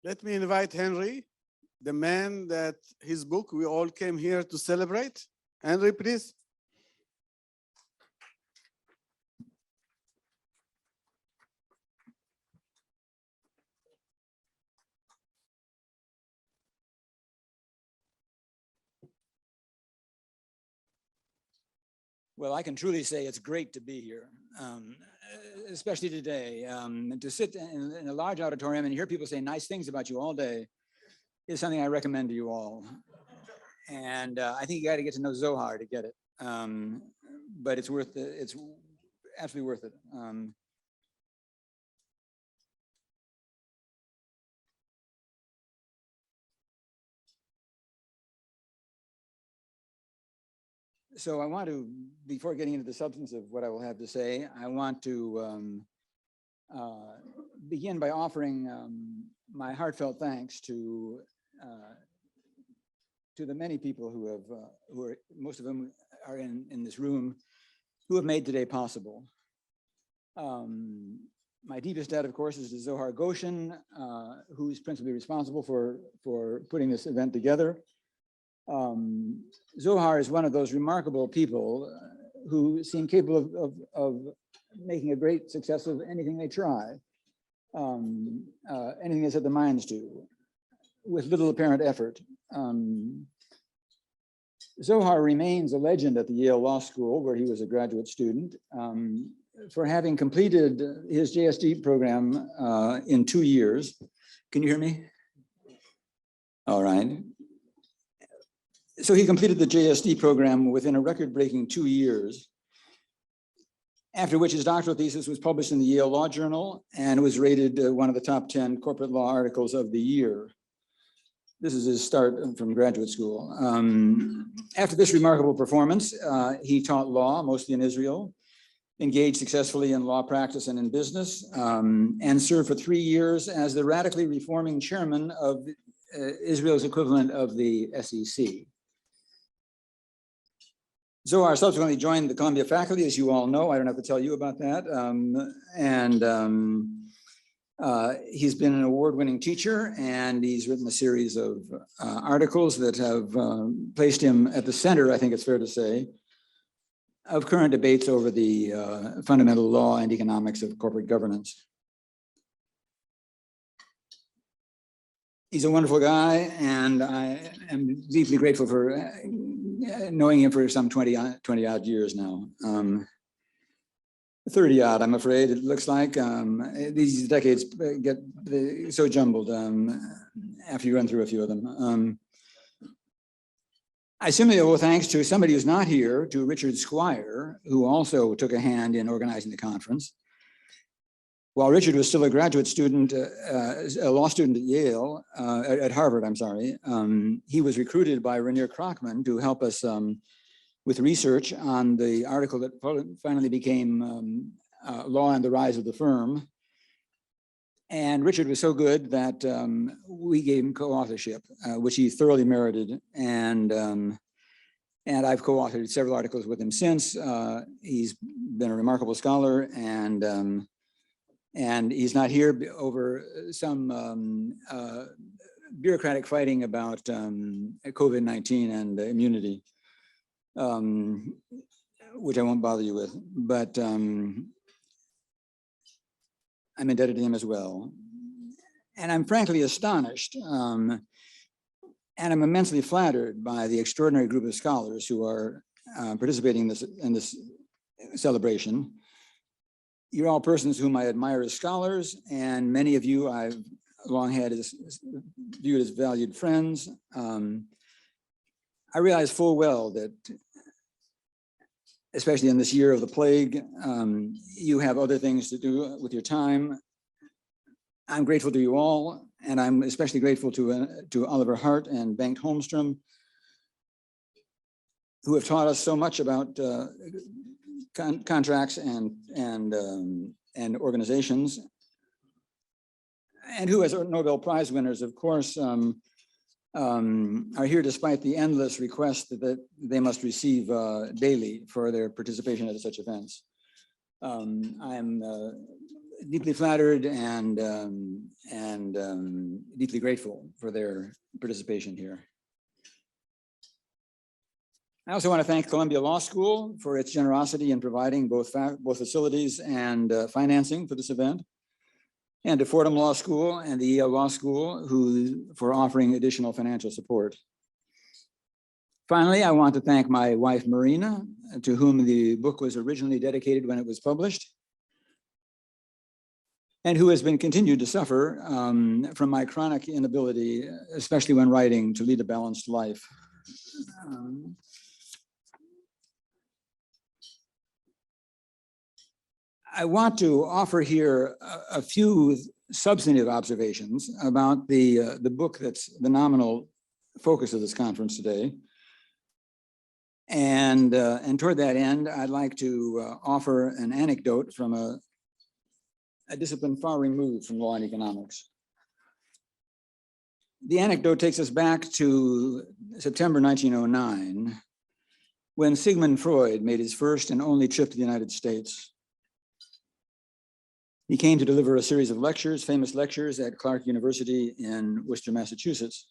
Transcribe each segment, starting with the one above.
Let me invite Henry, the man that his book we all came here to celebrate. Henry, please. Well, I can truly say it's great to be here, especially today. To sit in a large auditorium and hear people say nice things about you all day is something I recommend to you all. And I think you got to get to know Zohar to get it. But it's worth it. It's absolutely worth it. So I want to, before getting into the substance of what I will have to say, I want to begin by offering my heartfelt thanks to the many people who are, most of them are in this room, who have made today possible. My deepest debt, of course, is to Zohar Goshen, who's principally responsible for putting this event together. Zohar is one of those remarkable people who seem capable of making a great success of anything they try, anything they set their minds to, with little apparent effort. Zohar remains a legend at the Yale Law School, where he was a graduate student, for having completed his JSD program in 2 years. Can you hear me? All right. So he completed the JSD program within a record-breaking 2 years, after which his doctoral thesis was published in the Yale Law Journal and was rated one of the top 10 corporate law articles of the year. This is his start from graduate school. After this remarkable performance, he taught law, mostly in Israel, engaged successfully in law practice and in business, and served for 3 years as the radically reforming chairman of Israel's equivalent of the SEC. Zohar subsequently joined the Columbia faculty, as you all know. I don't have to tell you about that. He's been an award-winning teacher, and he's written a series of articles that have placed him at the center, I think it's fair to say, of current debates over the fundamental law and economics of corporate governance. He's a wonderful guy, and I am deeply grateful for knowing him for some 20 odd years now. 30 odd, I'm afraid, it looks like. These decades get so jumbled after you run through a few of them. I similarly owe thanks to somebody who's not here, to Richard Squire, who also took a hand in organizing the conference. While Richard was still a graduate student, a law student at Yale, at Harvard, I'm sorry, he was recruited by Rainier Krochman to help us with research on the article that finally became Law and the Rise of the Firm. And Richard was so good that we gave him co-authorship, which he thoroughly merited. And I've co-authored several articles with him since. He's been a remarkable scholar, and he's not here over some bureaucratic fighting about COVID-19 and immunity, which I won't bother you with, but I'm indebted to him as well. And I'm frankly astonished, and I'm immensely flattered by the extraordinary group of scholars who are participating in this celebration. You're all persons whom I admire as scholars, and many of you I've long had viewed as valued friends. I realize full well that, especially in this year of the plague, you have other things to do with your time. I'm grateful to you all, and I'm especially grateful to Oliver Hart and Bengt Holmstrom, who have taught us so much about contracts and organizations, and who, as Nobel Prize winners, of course, are here despite the endless requests that they must receive daily for their participation at such events. I'm deeply flattered and deeply grateful for their participation here. I also want to thank Columbia Law School for its generosity in providing both facilities and financing for this event, and to Fordham Law School and the Yale Law School for offering additional financial support. Finally, I want to thank my wife, Marina, to whom the book was originally dedicated when it was published, and who has been continued to suffer from my chronic inability, especially when writing, to lead a balanced life. I want to offer here a few substantive observations about the book that's the nominal focus of this conference today. And toward that end, I'd like to offer an anecdote from a discipline far removed from law and economics. The anecdote takes us back to September 1909, when Sigmund Freud made his first and only trip to the United States. He came to deliver a series of lectures, famous lectures at Clark University in Worcester, Massachusetts.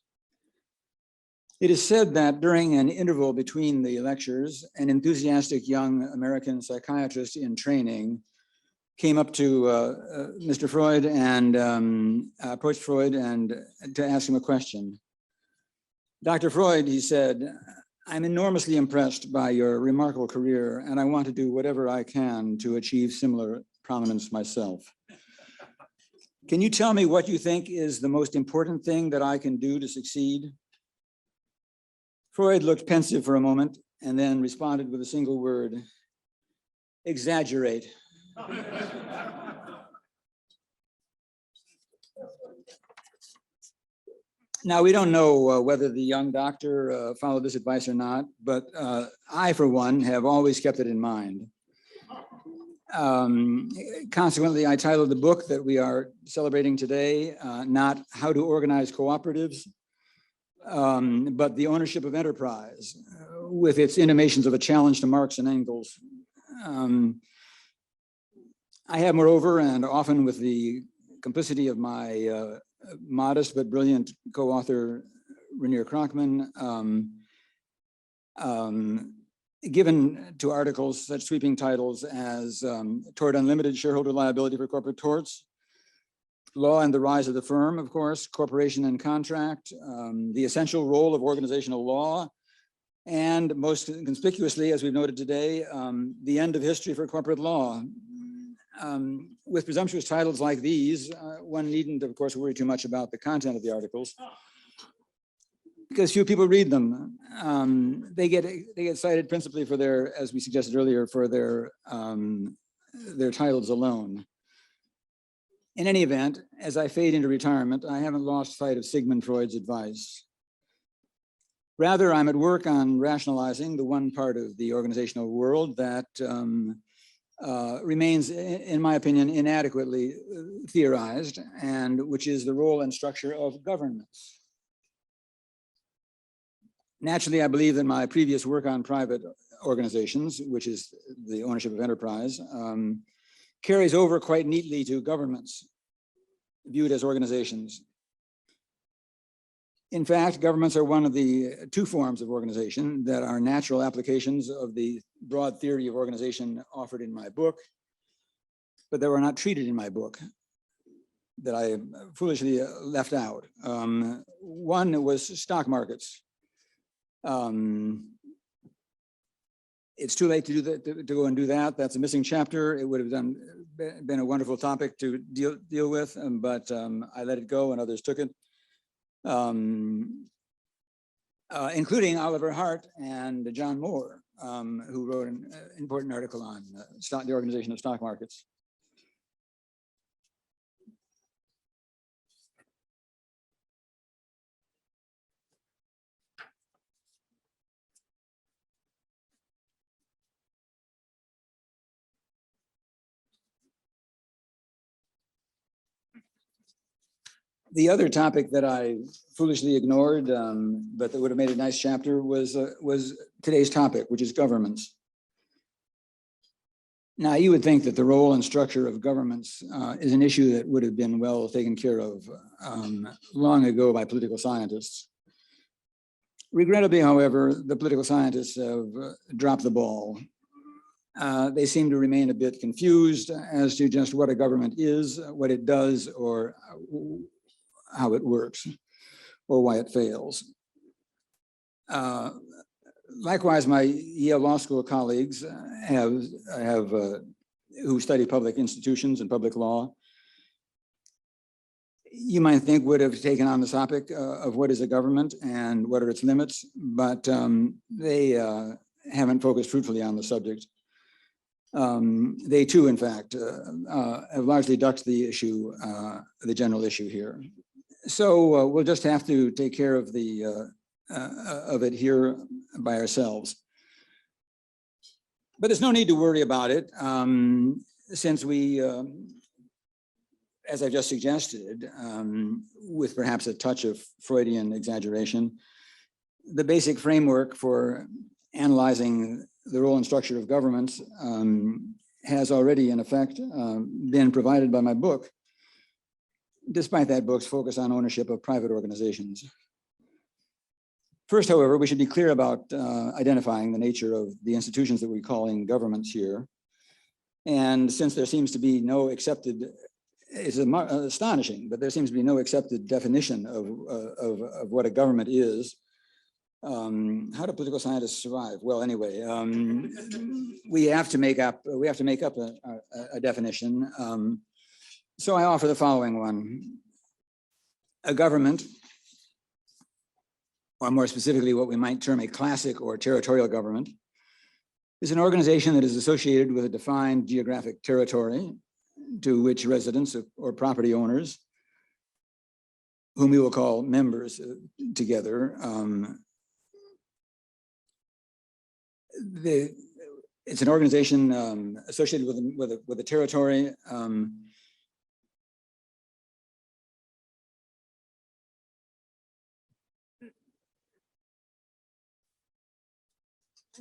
It is said that during an interval between the lectures, an enthusiastic young American psychiatrist in training came up to Mr. Freud and approached Freud and to ask him a question. Dr. Freud, he said, "I'm enormously impressed by your remarkable career, and I want to do whatever I can to achieve similar prominence myself. Can you tell me what you think is the most important thing that I can do to succeed?" Freud looked pensive for a moment and then responded with a single word: "Exaggerate." Now, we don't know whether the young doctor followed this advice or not, but I, for one, have always kept it in mind. Consequently, I titled the book that we are celebrating today, not How to Organize Cooperatives, but The Ownership of Enterprise, with its intimations of a challenge to Marx and Engels. I have, moreover, and often with the complicity of my modest but brilliant co-author, Rainier Krochman, given to articles such sweeping titles as Toward Unlimited Shareholder Liability for Corporate Torts, Law and the Rise of the Firm, of course, Corporation and Contract, The Essential Role of Organizational Law, and most conspicuously, as we've noted today, The End of History for Corporate Law. With presumptuous titles like these, one needn't, of course, worry too much about the content of the articles, because few people read them. They get cited principally for their, as we suggested earlier, for their titles alone. In any event, as I fade into retirement, I haven't lost sight of Sigmund Freud's advice. Rather, I'm at work on rationalizing the one part of the organizational world that remains, in my opinion, inadequately theorized, and which is the role and structure of governments. Naturally, I believe that my previous work on private organizations, which is the ownership of enterprise, carries over quite neatly to governments viewed as organizations. In fact, governments are one of the two forms of organization that are natural applications of the broad theory of organization offered in my book, but that were not treated in my book, that I foolishly left out. One was stock markets. It's too late to do that, to go and do that. That's a missing chapter. It would have been a wonderful topic to deal with, but I let it go and others took it. Including Oliver Hart and John Moore, who wrote an important article on the organization of stock markets. The other topic that I foolishly ignored, but that would have made a nice chapter, was today's topic, which is governments. Now, you would think that the role and structure of governments is an issue that would have been well taken care of long ago by political scientists. Regrettably, however, the political scientists have dropped the ball. They seem to remain a bit confused as to just what a government is, what it does, or how it works, or why it fails. Likewise, my Yale Law School colleagues who study public institutions and public law, you might think would have taken on the topic of what is a government and what are its limits, but they haven't focused fruitfully on the subject. They too, in fact, have largely ducked the issue, the general issue here. So we'll just have to take care of it here by ourselves. But there's no need to worry about it, since we, as I just suggested, with perhaps a touch of Freudian exaggeration, the basic framework for analyzing the role and structure of governments has already, in effect, been provided by my book, despite that book's focus on ownership of private organizations. First, however, we should be clear about identifying the nature of the institutions that we're calling governments here. And since there seems to be no accepted, it's astonishing, but there seems to be no accepted definition of what a government is. How do political scientists survive? Well, anyway, we have to make up a definition. So I offer the following one. A government, or more specifically, what we might term a classic or territorial government, is an organization that is associated with a defined geographic territory to which residents or property owners, whom we will call members together, it's an organization associated with a territory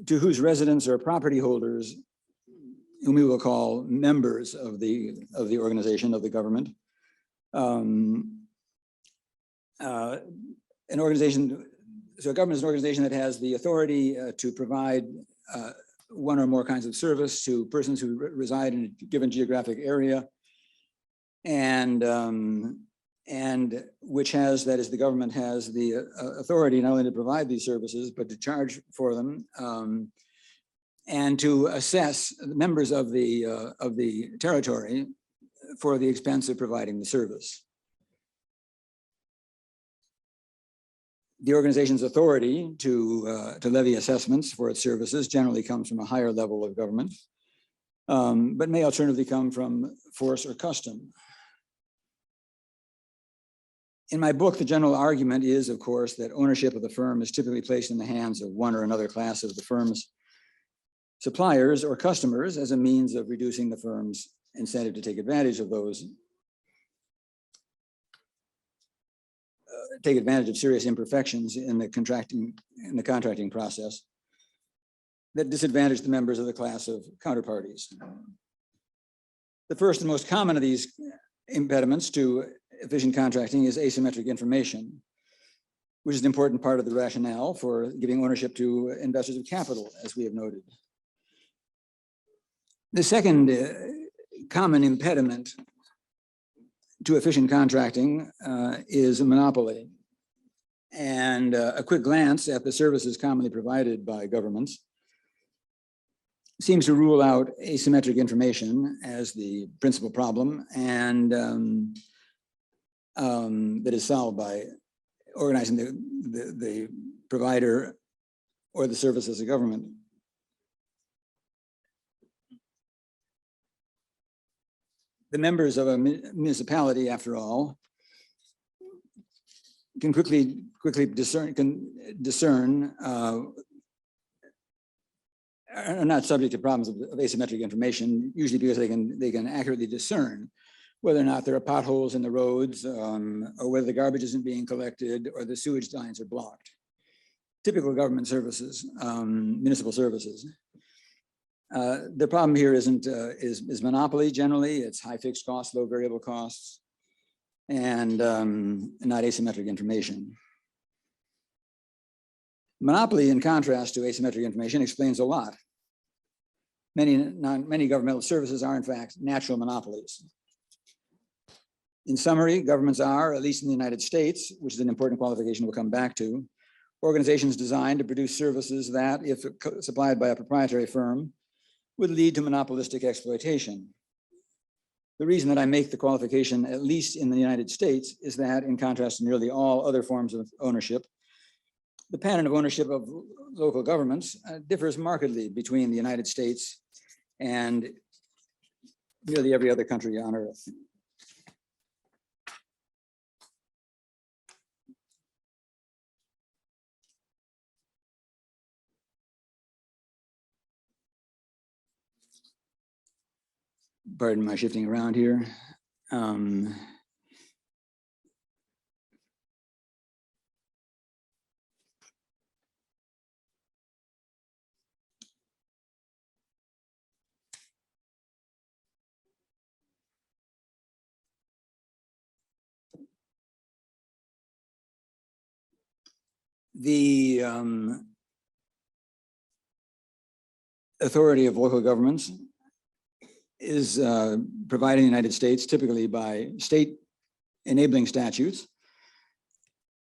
to whose residents or property holders, whom we will call members of the organization, of the government, an organization. So a government is an organization that has the authority to provide one or more kinds of service to persons who reside in a given geographic area, and which has, that is, the government has the authority not only to provide these services, but to charge for them, and to assess the members of the territory for the expense of providing the service. The organization's authority to levy assessments for its services generally comes from a higher level of government, but may alternatively come from force or custom. In my book, the general argument is, of course, that ownership of the firm is typically placed in the hands of one or another class of the firm's suppliers or customers as a means of reducing the firm's incentive to take advantage of serious imperfections in the contracting process that disadvantage the members of the class of counterparties. The first and most common of these impediments to efficient contracting is asymmetric information, which is an important part of the rationale for giving ownership to investors of capital, as we have noted. The second common impediment to efficient contracting is a monopoly. And a quick glance at the services commonly provided by governments seems to rule out asymmetric information as the principal problem, and that is solved by organizing the provider or the service as a government. The members of a municipality, after all, can quickly discern are not subject to problems of asymmetric information, usually because they can accurately discern whether or not there are potholes in the roads, or whether the garbage isn't being collected, or the sewage lines are blocked. Typical government services, municipal services. The problem here is monopoly generally. It's high fixed costs, low variable costs, and not asymmetric information. Monopoly, in contrast to asymmetric information, explains a lot. Many governmental services are, in fact, natural monopolies. In summary, governments are, at least in the United States, which is an important qualification we'll come back to, organizations designed to produce services that, if supplied by a proprietary firm, would lead to monopolistic exploitation. The reason that I make the qualification, at least in the United States, is that, in contrast to nearly all other forms of ownership, the pattern of ownership of local governments differs markedly between the United States and nearly every other country on earth. Pardon my shifting around here. The authority of local governments is provided in the United States typically by state enabling statutes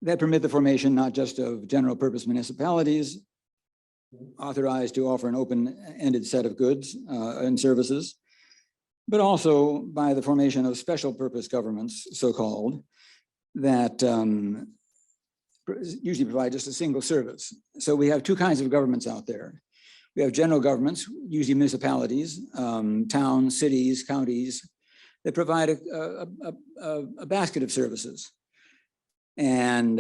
that permit the formation not just of general purpose municipalities authorized to offer an open-ended set of goods and services, but also by the formation of special purpose governments, so-called, that usually provide just a single service. So we have two kinds of governments out there. We have general governments, usually municipalities, towns, cities, counties, that provide a basket of services. And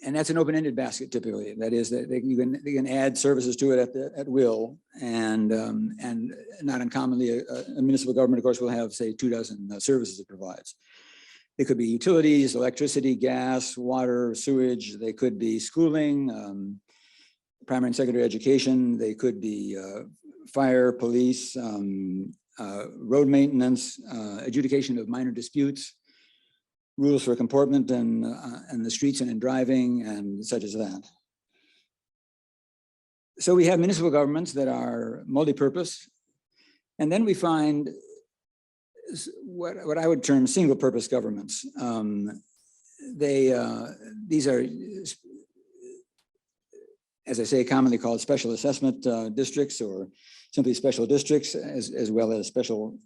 that's an open-ended basket typically. That is, that they can add services to it at will. And not uncommonly, a municipal government, of course, will have, say, 24 services it provides. They could be utilities, electricity, gas, water, sewage. They could be schooling, primary and secondary education. They could be fire, police, road maintenance, adjudication of minor disputes, rules for comportment and the streets and in driving and such as that. So we have municipal governments that are multi-purpose, and then we find what I would term single purpose governments. These are, as I say, commonly called special assessment districts, or simply special districts, as well as special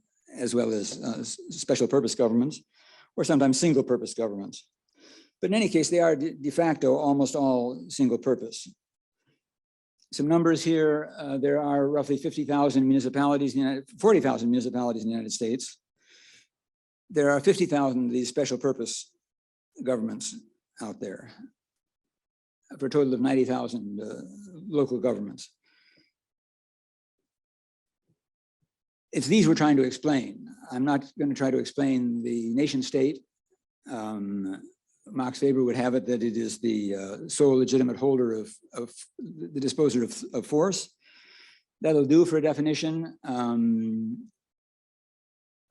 purpose governments, or sometimes single purpose governments. But in any case, they are de facto almost all single purpose. Some numbers here: there are roughly 50,000 municipalities, 40,000 municipalities in the United States. There are 50,000 of these special purpose governments out there, for a total of 90,000 local governments. It's these we're trying to explain. I'm not going to try to explain the nation state. Max Weber would have it that it is the sole legitimate holder of the disposer of force. That'll do for a definition.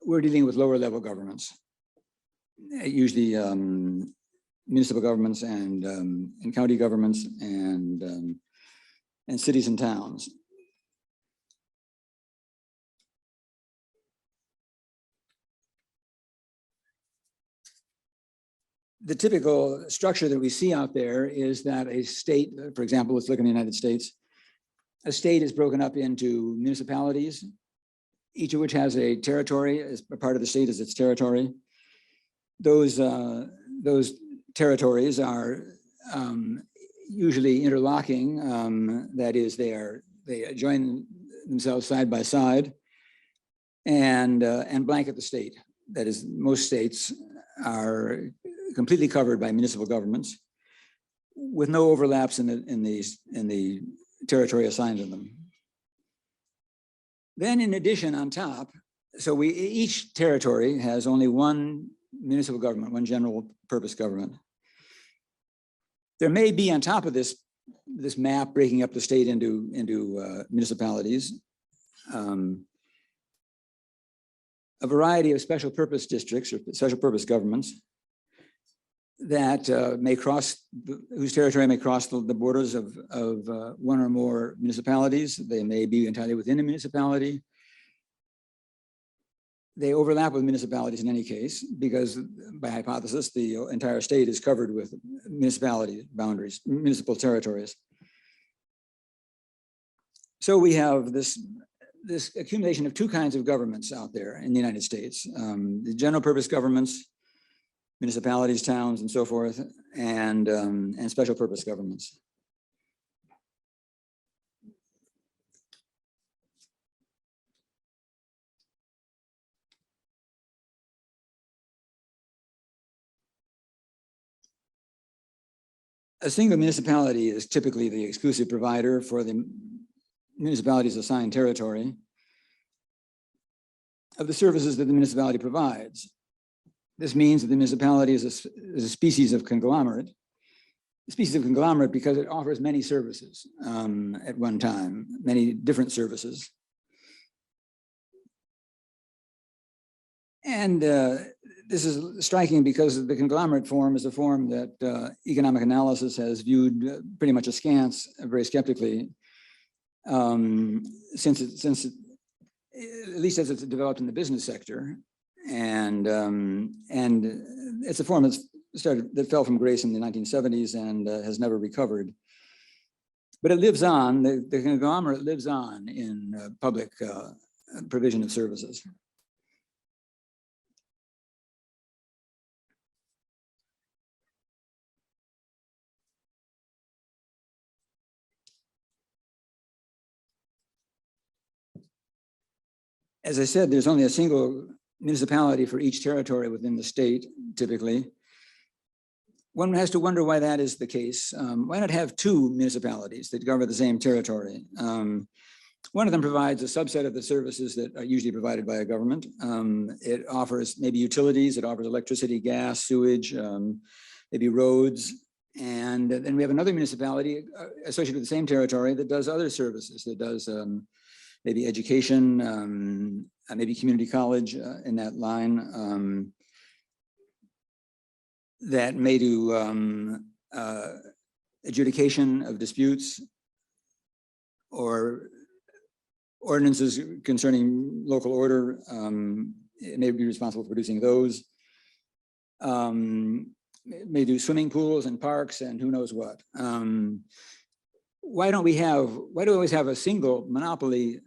We're dealing with lower level governments, usually municipal governments and county governments and cities and towns. The typical structure that we see out there is that a state, for example, let's look in the United States, a state is broken up into municipalities, each of which has a territory as a part of the state as its territory. Those territories are usually interlocking. That is, they join themselves side by side and blanket the state. That is, most states are completely covered by municipal governments, with no overlaps in the territory assigned to them. Then, in addition, on top, so each territory has only one municipal government, one general purpose government. There may be on top of this this map breaking up the state into municipalities. A variety of special purpose districts or special purpose governments that whose territory may cross the borders of one or more municipalities. They may be entirely within a municipality. They overlap with municipalities in any case, because by hypothesis, the entire state is covered with municipality boundaries, municipal territories. So we have this accumulation of two kinds of governments out there in the United States, the general purpose governments, municipalities, towns, and so forth, and special purpose governments. A single municipality is typically the exclusive provider for the municipality's assigned territory of the services that the municipality provides. This means that the municipality is a species of conglomerate. A species of conglomerate because it offers many services at one time, many different services. And this is striking because the conglomerate form is a form that economic analysis has viewed pretty much askance, very skeptically, since at least as it's developed in the business sector. And it's a form that fell from grace in the 1970s and has never recovered. But it lives on, the conglomerate lives on in public provision of services. As I said, there's only a single municipality for each territory within the state, typically. One has to wonder why that is the case. Why not have two municipalities that cover the same territory? One of them provides a subset of the services that are usually provided by a government. It offers maybe utilities, it offers electricity, gas, sewage, maybe roads. And then we have another municipality associated with the same territory that does other services, that does maybe education, maybe community college in that line, that may do adjudication of disputes or ordinances concerning local order. It may be responsible for producing those. May do swimming pools and parks and who knows what. Why do we always have a single monopoly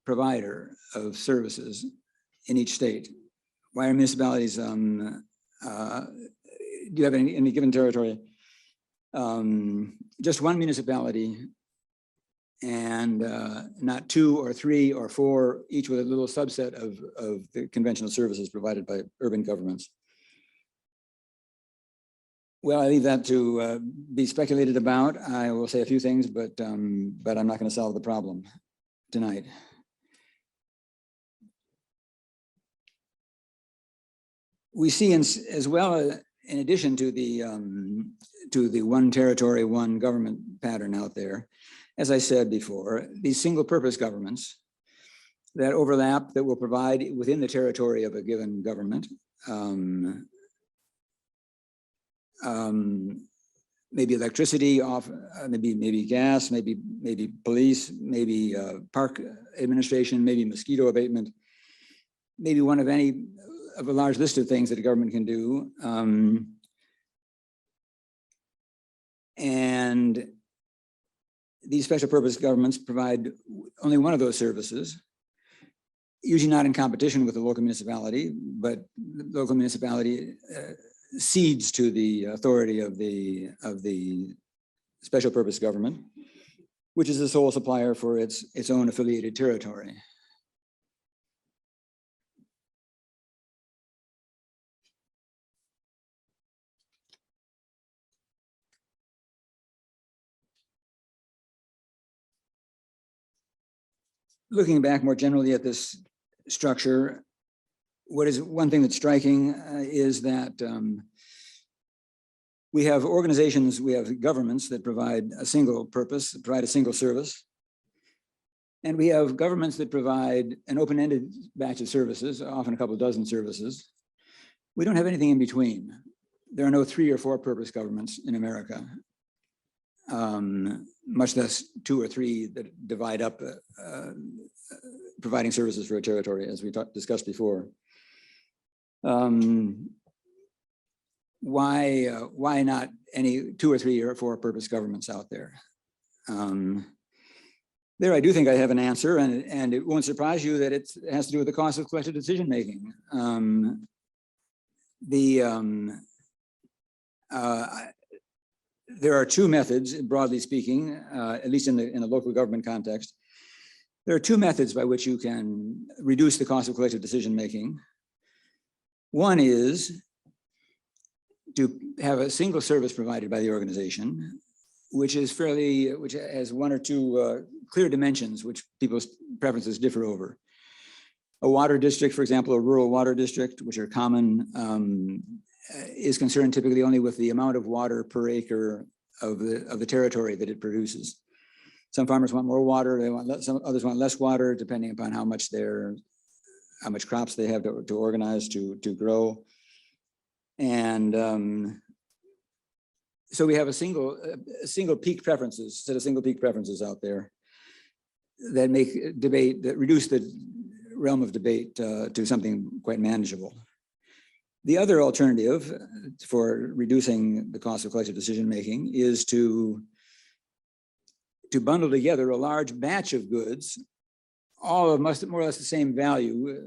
provider of services in each state? Why are municipalities, do you have any given territory, just one municipality and not two or three or four, each with a little subset of the conventional services provided by urban governments? Well, I leave that to be speculated about. I will say a few things, but I'm not going to solve the problem tonight. We see as well, in addition to the one territory, one government pattern out there, as I said before, these single purpose governments that overlap, that will provide within the territory of a given government, maybe electricity, maybe gas, maybe police, maybe park administration, maybe mosquito abatement, maybe one of any of a large list of things that a government can do. And these special purpose governments provide only one of those services, usually not in competition with the local municipality, but the local municipality cedes to the authority of the special purpose government, which is the sole supplier for its own affiliated territory. Looking back more generally at this structure, what is one thing that's striking is that We have organizations, we have governments that provide a single purpose, provide a single service. And we have governments that provide an open-ended batch of services, often a couple dozen services. We don't have anything in between. There are no 3 or 4 purpose governments in America, much less 2 or 3 that divide up providing services for a territory, as we discussed before. Why not any 2 or 3 or 4 purpose governments out there? There, I do think I have an answer, and it won't surprise you that it has to do with the cost of collective decision making. There are 2 methods, broadly speaking, at least in the local government context. There are 2 methods by which you can reduce the cost of collective decision making. One is to have a single service provided by the organization, which has 1 or 2 clear dimensions which people's preferences differ over. A water district, for example, a rural water district, which are common, is concerned typically only with the amount of water per acre of the territory that it produces. Some farmers want more water, some others want less water, depending upon how much crops they have to organize to grow. And so we have a single peak preferences, set of single peak preferences out there that reduce the realm of debate to something quite manageable. The other alternative for reducing the cost of collective decision making is to bundle together a large batch of goods, all of more or less the same value,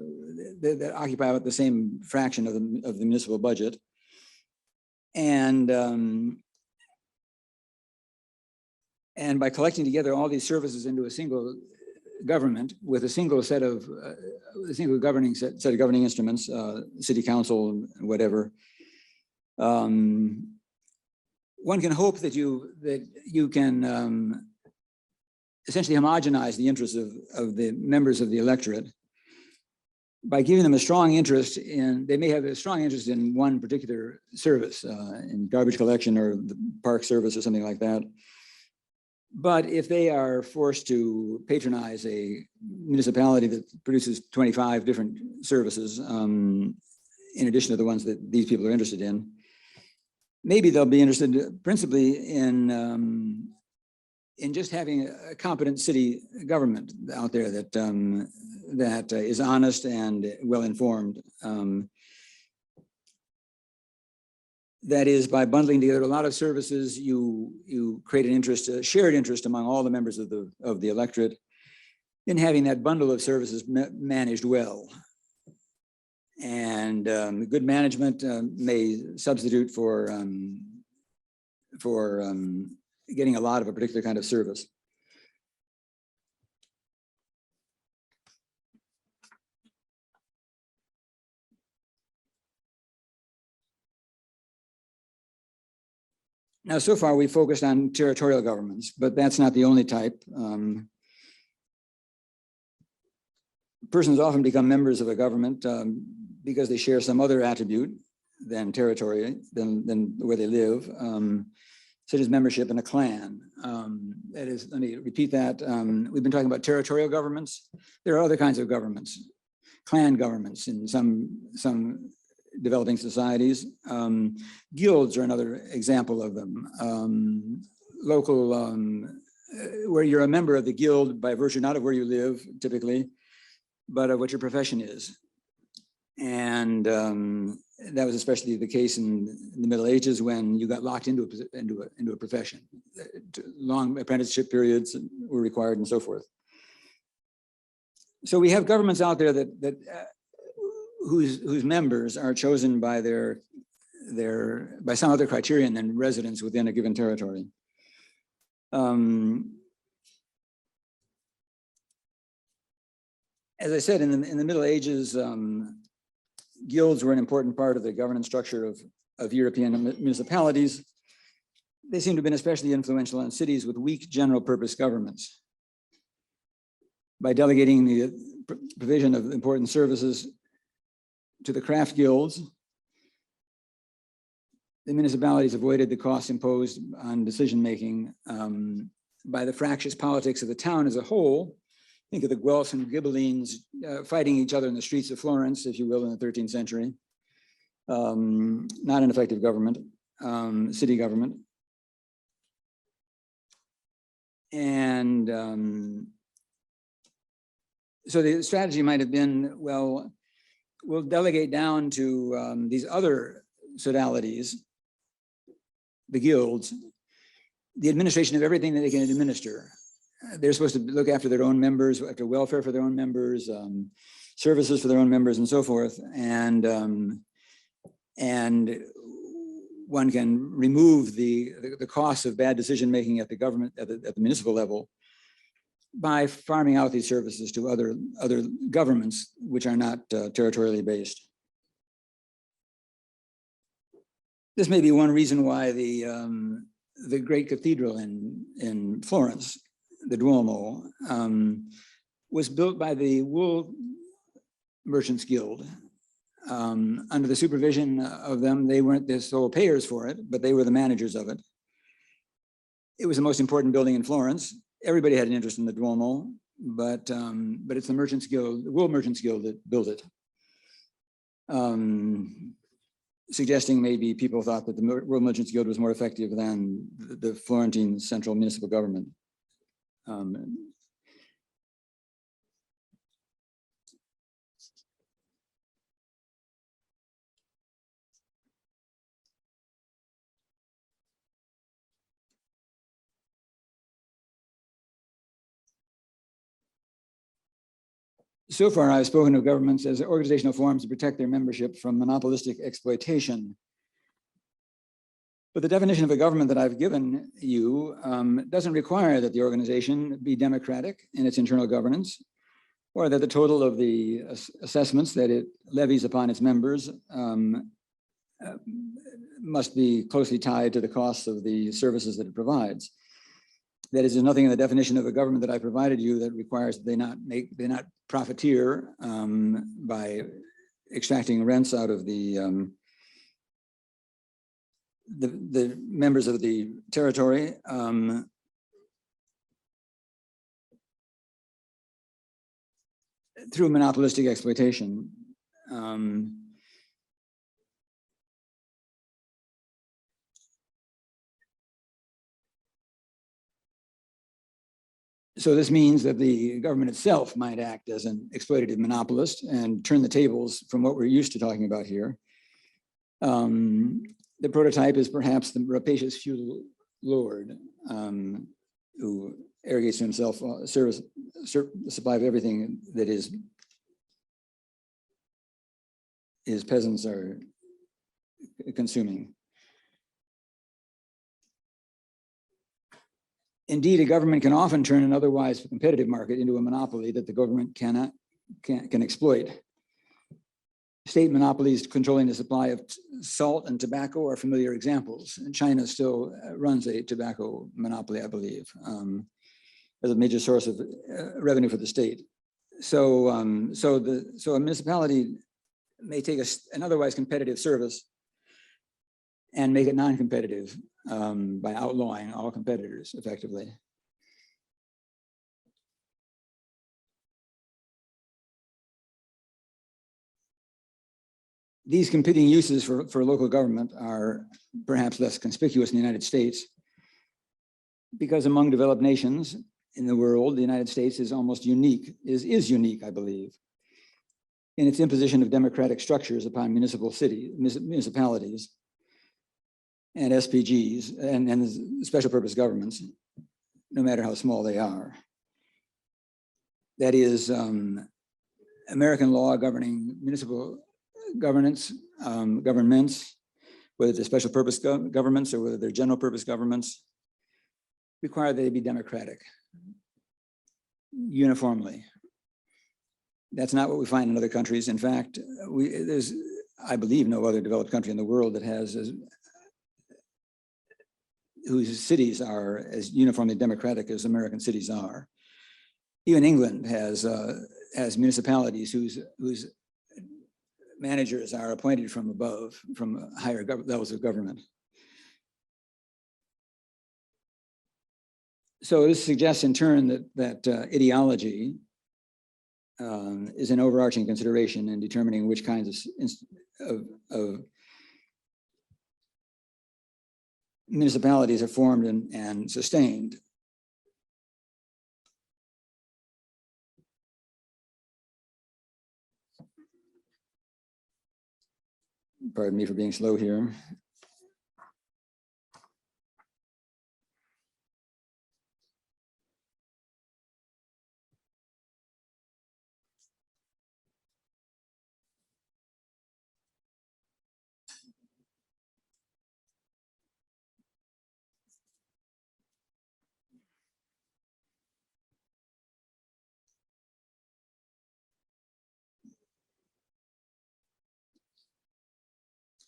that occupy about the same fraction of the municipal budget, and by collecting together all these services into a single government with a single governing set of governing instruments, city council, whatever, one can hope that you can essentially homogenize the interests of the members of the electorate by giving them a strong interest they may have a strong interest in one particular service, in garbage collection or the park service or something like that. But if they are forced to patronize a municipality that produces 25 different services, in addition to the ones that these people are interested in, maybe they'll be interested principally in just having a competent city government out there that is honest and well-informed. That is, by bundling together a lot of services, you create an interest, a shared interest among all the members of the electorate in having that bundle of services managed well. And good management may substitute for getting a lot of a particular kind of service. Now, so far, we focused on territorial governments, but that's not the only type. Persons often become members of a government because they share some other attribute than territory, than where they live, such as membership in a clan. That is, let me repeat that. We've been talking about territorial governments. There are other kinds of governments, clan governments in some developing societies. Guilds are another example of them. Local, where you're a member of the guild by virtue not of where you live typically, but of what your profession is. And that was especially the case in the Middle Ages when you got locked into a profession. Long apprenticeship periods were required and so forth. So we have governments out there whose members are chosen by by some other criterion than residence within a given territory. As I said, in the Middle Ages, guilds were an important part of the governance structure of European municipalities. They seem to have been especially influential in cities with weak general purpose governments. By delegating the provision of important services to the craft guilds, the municipalities avoided the costs imposed on decision-making by the fractious politics of the town as a whole. Think of the Guelphs and Ghibellines fighting each other in the streets of Florence, if you will, in the 13th century. Not an effective government, city government. And so the strategy might have been, well, we'll delegate down to these other sodalities, the guilds, the administration of everything that they can administer. They're supposed to look after their own members, after welfare for their own members, services for their own members, and so forth. And one can remove the costs of bad decision making at the government, at the municipal level, by farming out these services to other governments which are not territorially based. This may be one reason why the great cathedral in Florence, the Duomo, was built by the Wool Merchants Guild. Under the supervision of them, they weren't the sole payers for it, but they were the managers of it. It was the most important building in Florence. Everybody had an interest in the Duomo, but it's the Merchants Guild, the Wool Merchants Guild, that built it. Suggesting maybe people thought that the Wool Merchants Guild was more effective than the Florentine central municipal government. So far, I've spoken of governments as organizational forms to protect their membership from monopolistic exploitation. But the definition of a government that I've given you doesn't require that the organization be democratic in its internal governance, or that the total of the assessments that it levies upon its members must be closely tied to the costs of the services that it provides. That is, there's nothing in the definition of a government that I provided you that requires they not profiteer by extracting rents out of the members of the territory. Through monopolistic exploitation. So this means that the government itself might act as an exploitative monopolist and turn the tables from what we're used to talking about here. The prototype is perhaps the rapacious feudal lord who arrogates to himself the supply of everything that his peasants are consuming. Indeed, a government can often turn an otherwise competitive market into a monopoly that the government can exploit. State monopolies controlling the supply of salt and tobacco are familiar examples. And China still runs a tobacco monopoly, I believe, as a major source of revenue for the state. So a municipality may take an otherwise competitive service and make it non-competitive by outlawing all competitors effectively. These competing uses for local government are perhaps less conspicuous in the United States because among developed nations in the world, the United States is almost unique, is unique, I believe, in its imposition of democratic structures upon municipalities and SPGs and special purpose governments, no matter how small they are. That is, American law governing municipal governments, whether they're special purpose governments or whether they're general purpose governments, require they be democratic uniformly. That's not what we find in other countries. In fact, there's, I believe, no other developed country in the world that has whose cities are as uniformly democratic as American cities are. Even England has municipalities whose managers are appointed from above, from higher levels of government. So this suggests in turn that ideology is an overarching consideration in determining which kinds of municipalities are formed and sustained. Pardon me for being slow here.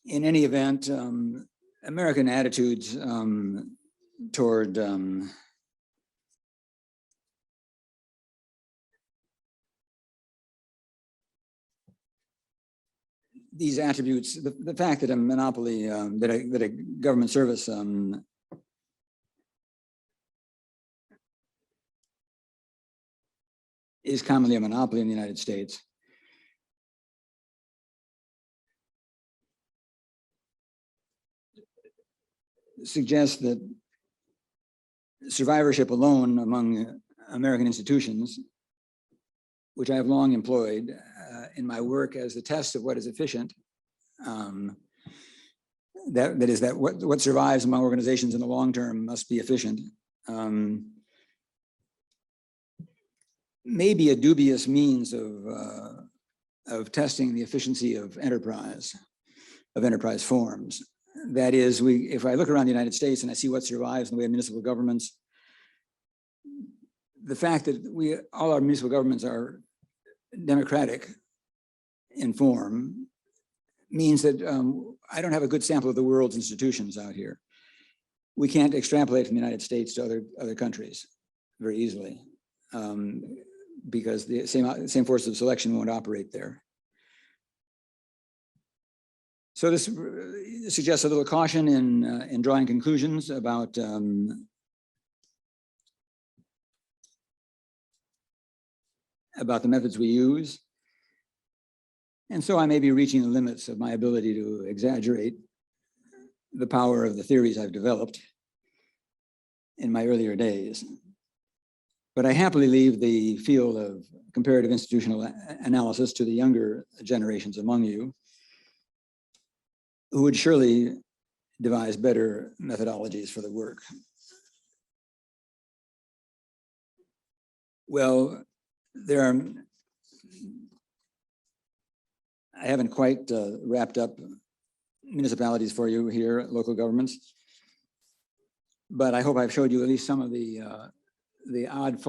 In any event, American attitudes toward these attributes, the fact that a monopoly, that a government service is commonly a monopoly in the United States, suggests that survivorship alone among American institutions, which I have long employed in my work as the test of what is efficient, that is that what survives among organizations in the long term must be efficient, may be a dubious means of testing the efficiency of enterprise forms. That is, if I look around the United States and I see what survives in the way of municipal governments, the fact that all our municipal governments are democratic in form means that I don't have a good sample of the world's institutions out here. We can't extrapolate from the United States to other countries very easily because the same forces of selection won't operate there. So this suggests a little caution in drawing conclusions about the methods we use. And so I may be reaching the limits of my ability to exaggerate the power of the theories I've developed in my earlier days. But I happily leave the field of comparative institutional analysis to the younger generations among you, who would surely devise better methodologies for the work. Well, I haven't quite wrapped up municipalities for you here, local governments, but I hope I've showed you at least some of the odd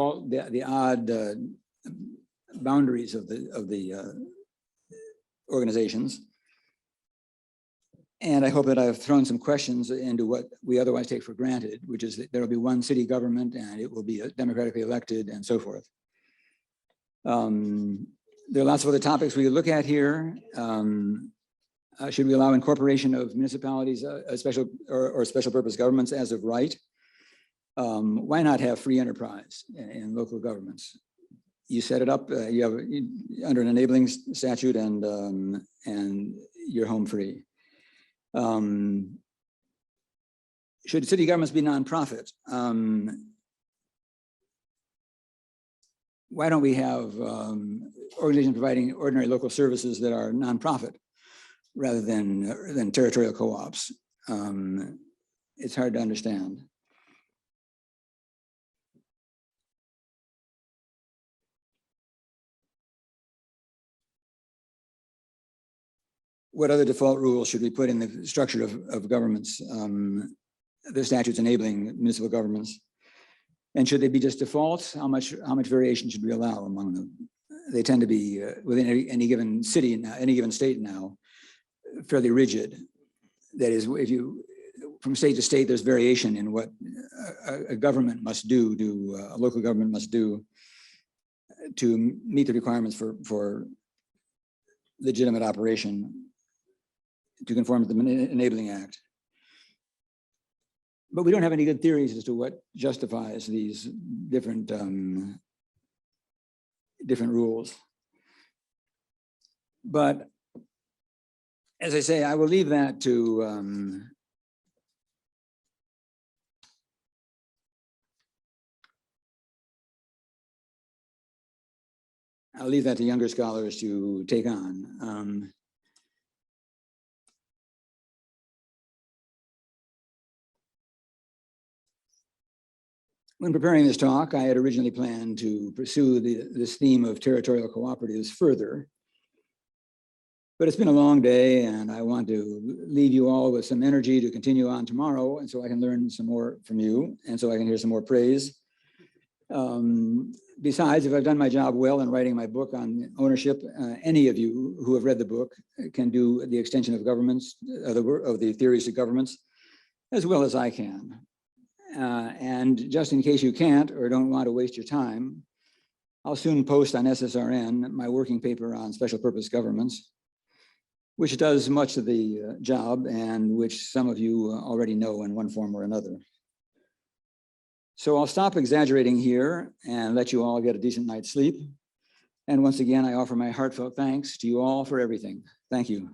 boundaries of the organizations. And I hope that I've thrown some questions into what we otherwise take for granted, which is that there will be one city government and it will be democratically elected and so forth. There are lots of other topics we could look at here. Should we allow incorporation of municipalities, special purpose governments as of right? Why not have free enterprise in local governments? You set it up, you have under an enabling statute and you're home free. Should city governments be nonprofit? Why don't we have organizations providing ordinary local services that are nonprofit rather than territorial co-ops? It's hard to understand. What other default rules should we put in the structure of governments, the statutes enabling municipal governments? And should they be just default? How much variation should we allow among them? They tend to be within any given city, any given state now, fairly rigid. That is, if you from state to state, there's variation in what a government must do, a local government must do to meet the requirements for legitimate operation to conform to the Enabling Act. but we don't have any good theories as to what justifies these different different rules. But as I say, I will leave that to I'll leave that to younger scholars to take on. When preparing this talk, I had originally planned to pursue this theme of territorial cooperatives further. But it's been a long day, and I want to leave you all with some energy to continue on tomorrow, and so I can learn some more from you, and so I can hear some more praise. Besides, if I've done my job well in writing my book on ownership, any of you who have read the book can do the extension of governments, of the theories of governments, as well as I can. And just in case you can't or don't want to waste your time, I'll soon post on SSRN my working paper on special purpose governments, which does much of the job and which some of you already know in one form or another. So I'll stop exaggerating here and let you all get a decent night's sleep. And once again, I offer my heartfelt thanks to you all for everything. Thank you.